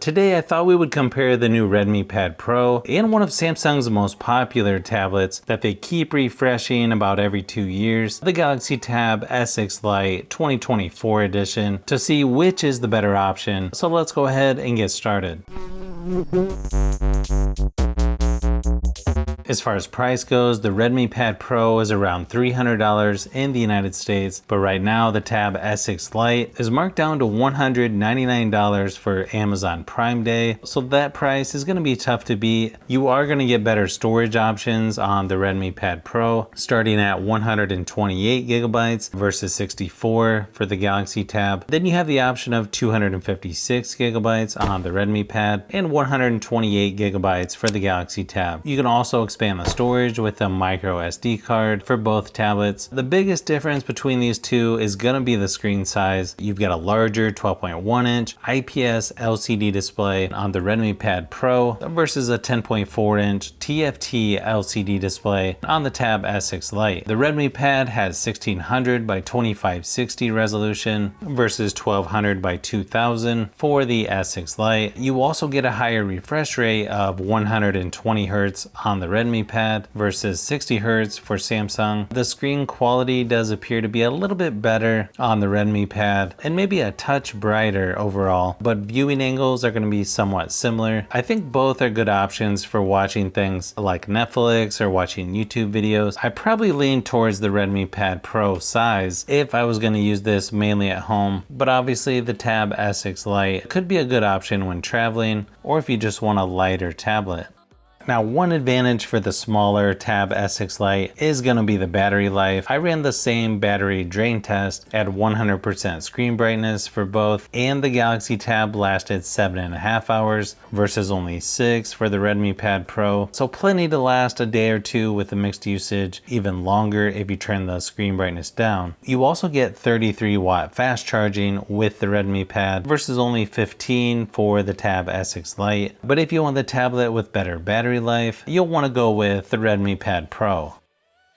Today I thought we would compare the new Redmi Pad Pro and one of Samsung's most popular tablets that they keep refreshing about every 2 years, the Galaxy Tab S6 Lite 2024 edition, to see which is the better option. So let's go ahead and get started. As far as price goes, the Redmi Pad Pro is around $300 in the United States, but right now the Tab S6 Lite is marked down to $199 for Amazon Prime Day, so that price is going to be tough to beat. You are going to get better storage options on the Redmi Pad Pro, starting at 128 gigabytes versus 64 for the Galaxy Tab. Then you have the option of 256 gigabytes on the Redmi Pad and 128 gigabytes for the Galaxy Tab. You can also expand the storage with a micro SD card for both tablets. The biggest difference between these two is going to be the screen size. You've got a larger 12.1 inch IPS LCD display on the Redmi Pad Pro versus a 10.4 inch TFT LCD display on the Tab S6 Lite. The Redmi Pad has 1600 by 2560 resolution versus 1200 by 2000 for the S6 Lite. You also get a higher refresh rate of 120 Hz on the Redmi Pad versus 60 Hz for Samsung. The screen quality does appear to be a little bit better on the Redmi Pad and maybe a touch brighter overall, but viewing angles are going to be somewhat similar. I think both are good options for watching things like Netflix or watching YouTube videos. I probably lean towards the Redmi Pad Pro size if I was going to use this mainly at home, but obviously the Tab S6 Lite could be a good option when traveling or if you just want a lighter tablet. Now, one advantage for the smaller Tab S6 Lite is going to be the battery life. I ran the same battery drain test at 100% screen brightness for both, and the Galaxy Tab lasted 7.5 hours versus only 6 for the Redmi Pad Pro. So plenty to last a day or two with the mixed usage, even longer if you turn the screen brightness down. You also get 33 watt fast charging with the Redmi Pad versus only 15 for the Tab S6 Lite. But if you want the tablet with better battery life, you'll want to go with the Redmi Pad Pro.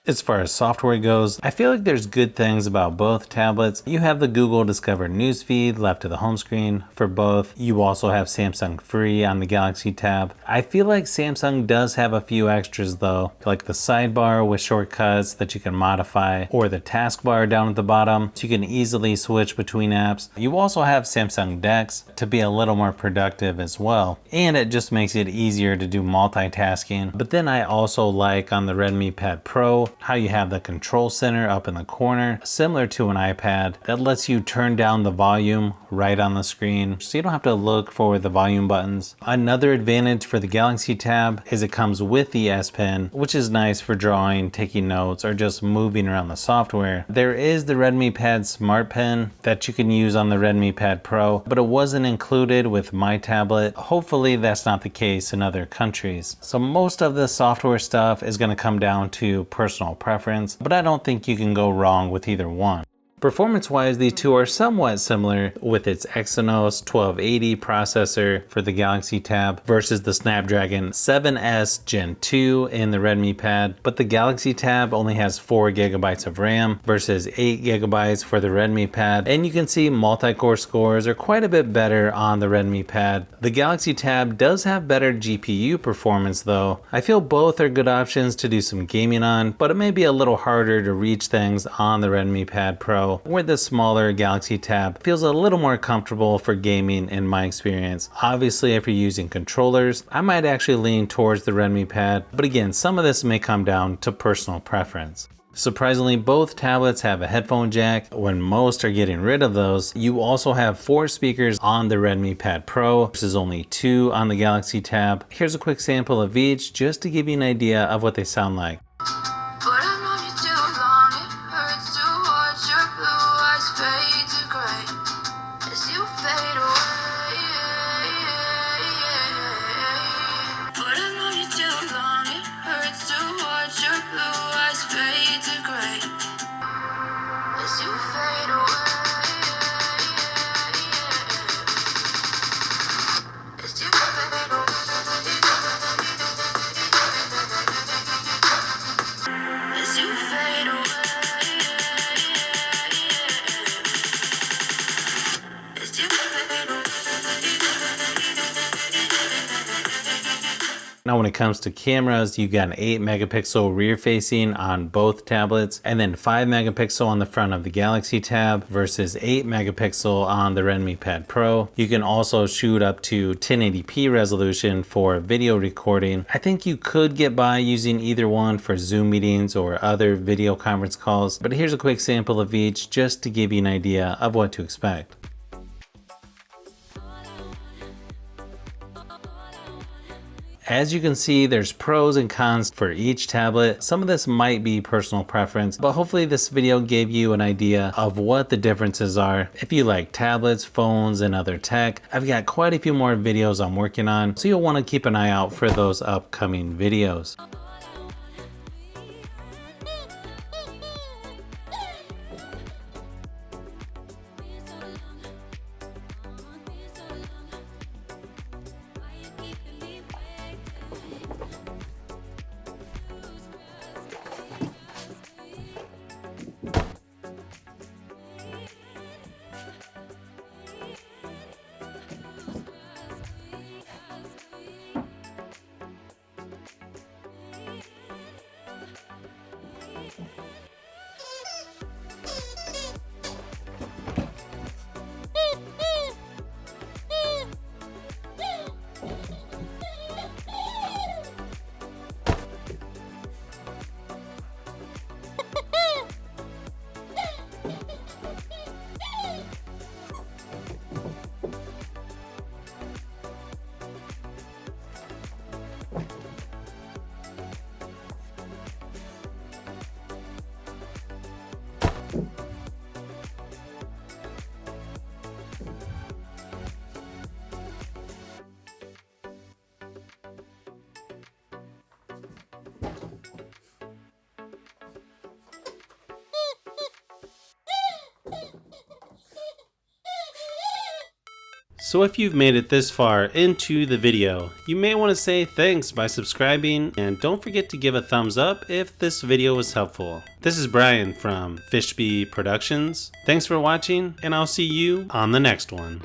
As far as software goes, I feel like there's good things about both tablets. You have the Google Discover newsfeed left to the home screen for both. You also have Samsung Free on the Galaxy Tab. I feel like Samsung does have a few extras though, like the sidebar with shortcuts that you can modify, or the taskbar down at the bottom so you can easily switch between apps. You also have Samsung Dex to be a little more productive as well, and it just makes it easier to do multitasking. But then I also like on the Redmi Pad Pro how you have the control center up in the corner, similar to an iPad, that lets you turn down the volume right on the screen, so you don't have to look for the volume buttons. Another advantage for the Galaxy Tab is it comes with the S Pen, which is nice for drawing, taking notes, or just moving around the software. There is the Redmi Pad Smart Pen that you can use on the Redmi Pad Pro, but it wasn't included with my tablet. Hopefully that's not the case in other countries. So most of the software stuff is going to come down to personal preference, but I don't think you can go wrong with either one. Performance-wise, these two are somewhat similar with its Exynos 1280 processor for the Galaxy Tab versus the Snapdragon 7S Gen 2 in the Redmi Pad, but the Galaxy Tab only has 4 gigabytes of RAM versus 8 gigabytes for the Redmi Pad, and you can see multi-core scores are quite a bit better on the Redmi Pad. The Galaxy Tab does have better GPU performance though. I feel both are good options to do some gaming on, but it may be a little harder to reach things on the Redmi Pad Pro, where the smaller Galaxy Tab feels a little more comfortable for gaming in my experience. Obviously, if you're using controllers, I might actually lean towards the Redmi Pad, but again, some of this may come down to personal preference. Surprisingly, both tablets have a headphone jack when most are getting rid of those. You also have 4 speakers on the Redmi Pad Pro versus only 2 on the Galaxy Tab. Here's a quick sample of each just to give you an idea of what they sound like. Now when it comes to cameras, you got an 8 megapixel rear facing on both tablets, and then 5 megapixel on the front of the Galaxy Tab versus 8 megapixel on the Redmi Pad Pro. You can also shoot up to 1080p resolution for video recording. I think you could get by using either one for Zoom meetings or other video conference calls, but here's a quick sample of each just to give you an idea of what to expect. As you can see, there's pros and cons for each tablet. Some of this might be personal preference, but hopefully this video gave you an idea of what the differences are. If you like tablets, phones, and other tech, I've got quite a few more videos I'm working on, so you'll want to keep an eye out for those upcoming videos. So if you've made it this far into the video, you may want to say thanks by subscribing, and don't forget to give a thumbs up if this video was helpful. This is Brian from Fishbee Productions. Thanks for watching, and I'll see you on the next one.